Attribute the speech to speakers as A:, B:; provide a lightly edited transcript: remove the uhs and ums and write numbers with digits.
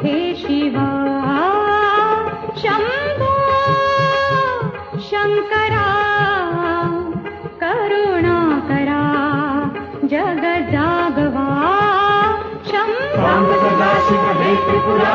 A: हे शिवा शंभो शंकरा करुणा करा जग जागवा शंभो
B: सदाशिव हे त्रिपुरा